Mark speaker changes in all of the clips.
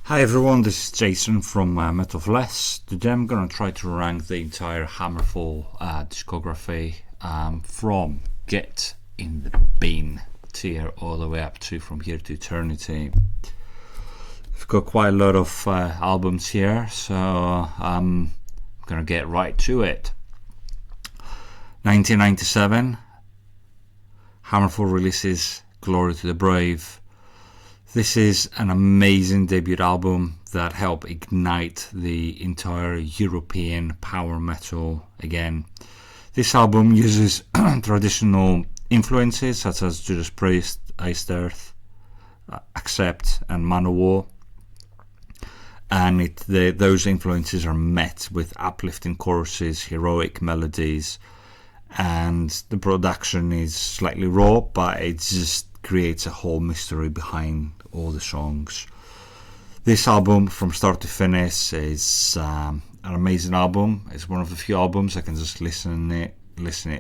Speaker 1: Hi everyone, this is Jason from Metal of Less. Today I'm going to try to rank the entire HammerFall discography from Get in the Bin tier all the way up to From Here to Eternity. I've got quite a lot of albums here, so I'm going to get right to it. 1997, HammerFall releases Glory to the Brave. This is an amazing debut album that helped ignite the entire European power metal again. This album uses traditional influences such as Judas Priest, Iced Earth, Accept and Manowar, and those influences are met with uplifting choruses, heroic melodies, and the production is slightly raw, but it just creates a whole mystery behind all the songs. This album from start to finish is an amazing album. It's one of the few albums I can just listen it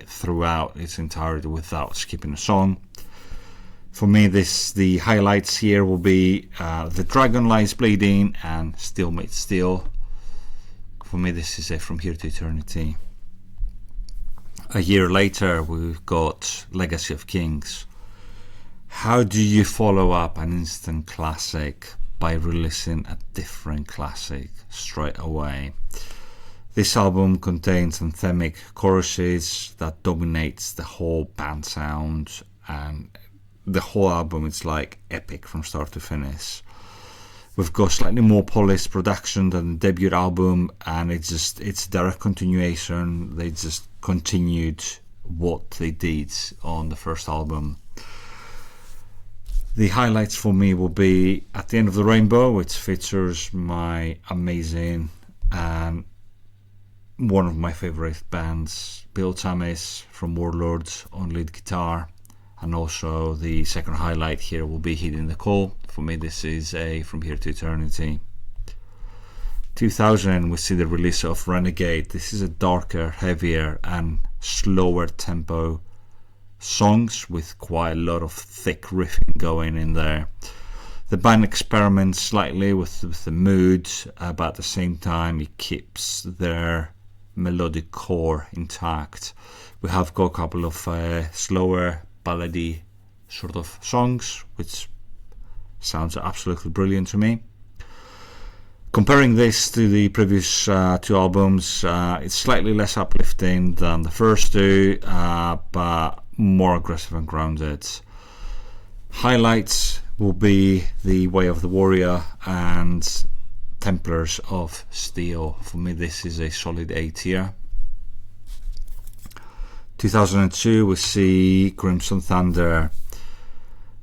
Speaker 1: throughout its entirety without skipping a song. For me, the highlights here will be The Dragon Lies Bleeding and Still Meets Still. For me, this is a From Here to Eternity. A year later, we've got Legacy of Kings. How do you follow up an instant classic by releasing a different classic straight away? This album contains anthemic choruses that dominates the whole band sound, and the whole album is like epic from start to finish. We've got slightly more polished production than the debut album, and it's a direct continuation. They just continued what they did on the first album. The highlights for me will be At the End of the Rainbow, which features my amazing and one of my favorite bands, Bill Tamis from Warlords on lead guitar. And also the second highlight here will be Heeding the Call. For me, this is a From Here to Eternity. 2000, we see the release of Renegade. This is a darker, heavier and slower tempo songs with quite a lot of thick riffing going in there. The band experiments slightly with the mood, but at the same time it keeps their melodic core intact. We have got a couple of slower ballady sort of songs, which sounds absolutely brilliant to me. Comparing this to the previous two albums, it's slightly less uplifting than the first two, but more aggressive and grounded. Highlights will be The Way of the Warrior and Templars of Steel. For me, this is a solid A tier. 2002, we see Crimson Thunder,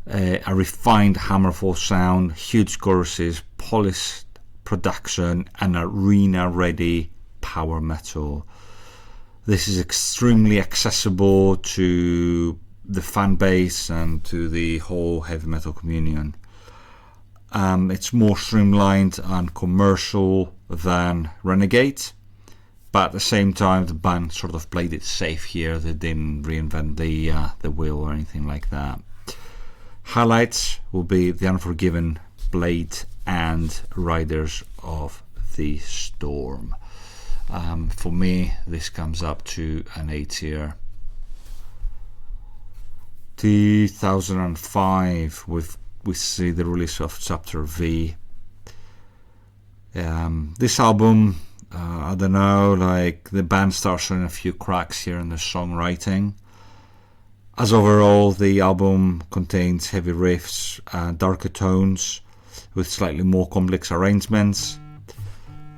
Speaker 1: a refined HammerFall sound, huge choruses, polished production, and arena-ready power metal. This is extremely accessible to the fan base and to the whole heavy metal communion. It's more streamlined and commercial than Renegade, but at the same time the band sort of played it safe here. They didn't reinvent the wheel or anything like that. Highlights will be The Unforgiven, Blade and Riders of the Storm. For me, this comes up to an A tier. 2005, we see the release of Chapter V. This album, I don't know, like the band starts showing a few cracks here in the songwriting. As overall, the album contains heavy riffs, darker tones with slightly more complex arrangements.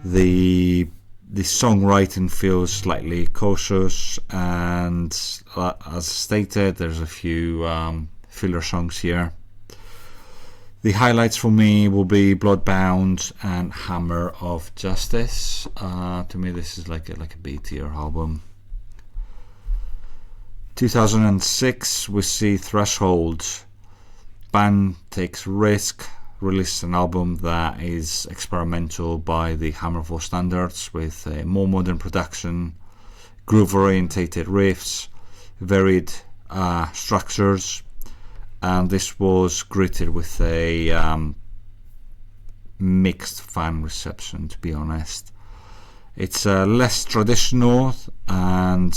Speaker 1: The songwriting feels slightly cautious, and as stated, there's a few filler songs here. The highlights for me will be Bloodbound and Hammer of Justice. To me, this is like a B tier album. 2006, we see Threshold. Band takes risk, released an album that is experimental by the HammerFall standards, with a more modern production, groove-orientated riffs, varied structures, and this was greeted with a mixed fan reception, to be honest. It's less traditional and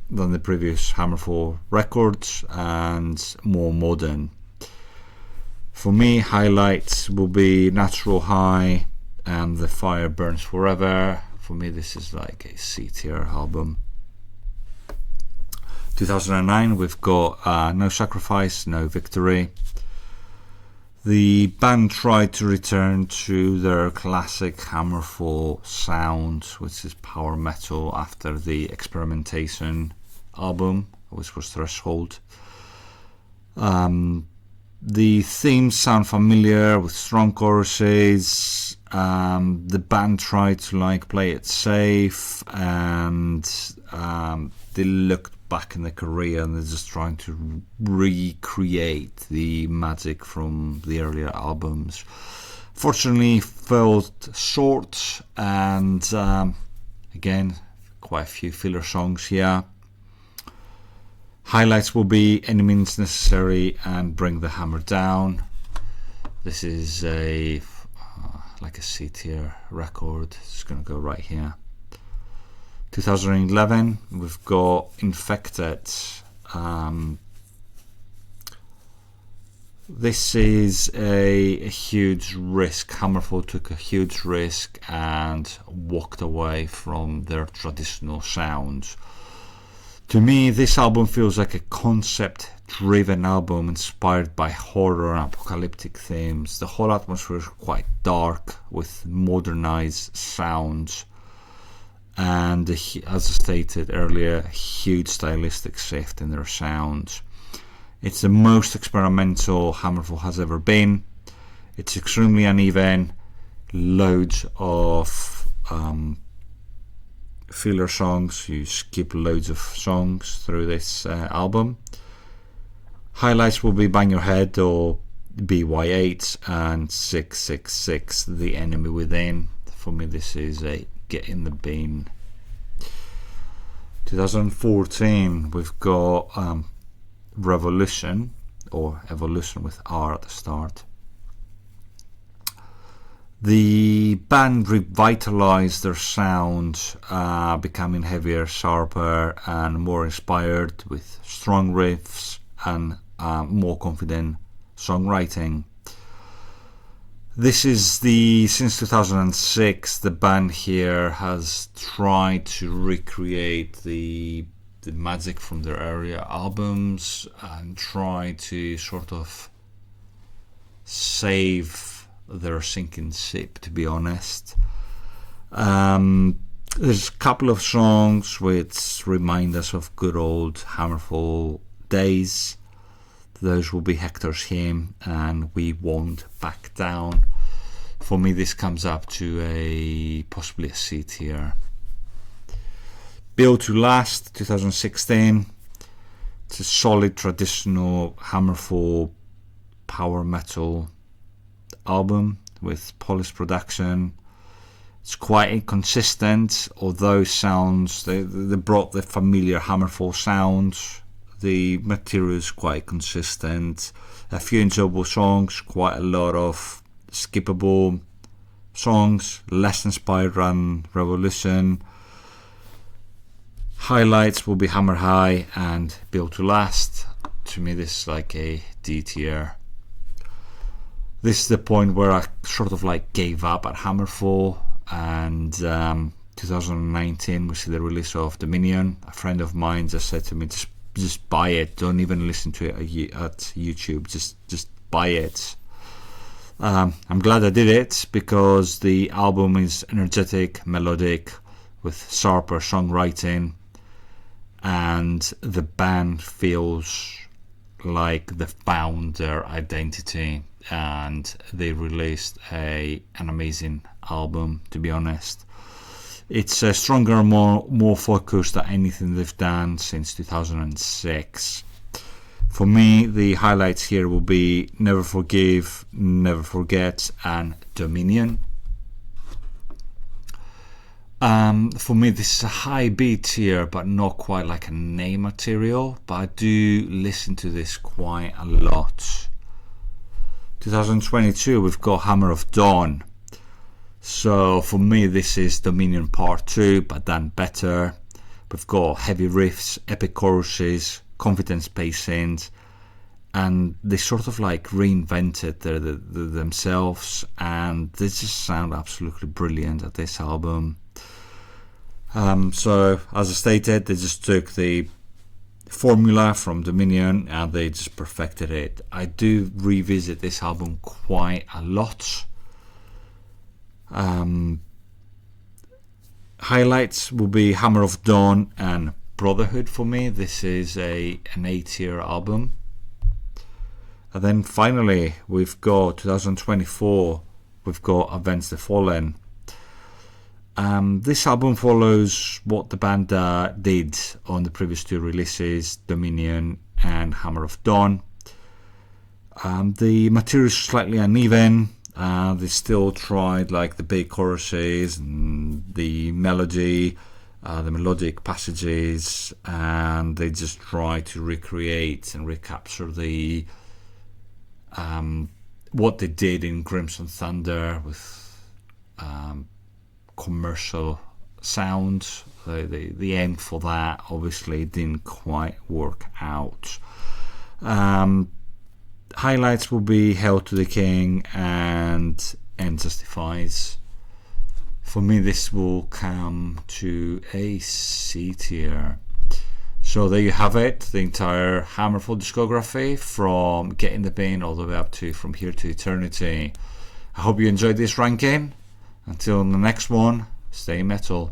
Speaker 1: than the previous HammerFall records, and more modern. For me, highlights will be Natural High and The Fire Burns Forever. For me, this is like a C tier album. 2009, we've got No Sacrifice, No Victory. The band tried to return to their classic HammerFall sound, which is power metal, after the Experimentation album, which was Threshold. The themes sound familiar with strong choruses. The band tried to play it safe, and they looked back in their career and they're just trying to recreate the magic from the earlier albums. Fortunately, fell short, and again, quite a few filler songs here. Highlights will be Any Means Necessary and Bring the Hammer Down. This is a like a C tier record. It's going to go right here. 2011, we've got Infected. This is a huge risk. HammerFall took a huge risk and walked away from their traditional sound. To me, this album feels like a concept-driven album inspired by horror and apocalyptic themes. The whole atmosphere is quite dark with modernized sounds, and as I stated earlier, a huge stylistic shift in their sounds. It's the most experimental HammerFall has ever been. It's extremely uneven, loads of filler songs. You skip loads of songs through this album. Highlights will be Bang Your Head or BY8 and 666, The Enemy Within. For me, this is a get in the bin. 2014, we've got Revolution, or Evolution with R at the start. The band revitalized their sound, becoming heavier, sharper, and more inspired, with strong riffs and more confident songwriting. This is since 2006, the band here has tried to recreate the magic from their earlier albums and try to sort of save their sinking ship, to be honest. There's a couple of songs which remind us of good old HammerFall days. Those will be Hector's Hymn and We Won't Back Down. For me, this comes up to possibly a C tier. Built to Last, 2016. It's a solid traditional HammerFall power metal album with polished production. It's quite inconsistent, although sounds they brought the familiar HammerFall sounds. The material is quite consistent. A few enjoyable songs, quite a lot of skippable songs, less inspired than Revolution. Highlights will be Hammer High and Built to Last. To me, this is like a D tier. This is the point where I sort of gave up at HammerFall, and 2019 we see the release of Dominion. A friend of mine just said to me, just buy it, don't even listen to it at YouTube, just buy it. I'm glad I did it, because the album is energetic, melodic, with sharper songwriting, and the band feels like they've found their identity, and they released an amazing album, to be honest. It's stronger, more focused than anything they've done since 2006. For me, the highlights here will be Never Forgive, Never Forget, and Dominion. For me, this is a high B tier, but not quite like a name material. But I do listen to this quite a lot. 2022 we've got Hammer of Dawn. So for me this is Dominion Part 2, but done better. We've got heavy riffs, epic choruses, confidence pacings, and they sort of like reinvented themselves, and they just sound absolutely brilliant at this album. So as I stated, they just took the formula from Dominion and they just perfected it. I do revisit this album quite a lot. Highlights will be Hammer of Dawn and Brotherhood for me. This is an A-tier album. And then finally we've got 2024, we've got Avenged the Fallen. This album follows what the band did on the previous two releases, Dominion and Hammer of Dawn. The material is slightly uneven. They still tried like the big choruses and the melody, the melodic passages, and they just try to recreate and recapture the what they did in Crimson Thunder with commercial sound. The aim for that obviously didn't quite work out. Highlights will be Hail to the King and End Justifies. For me this will come to a C tier. So there you have it, the entire HammerFall discography from Get in the Bin all the way up to From Here to Eternity. I hope you enjoyed this ranking. Until the next one, stay metal.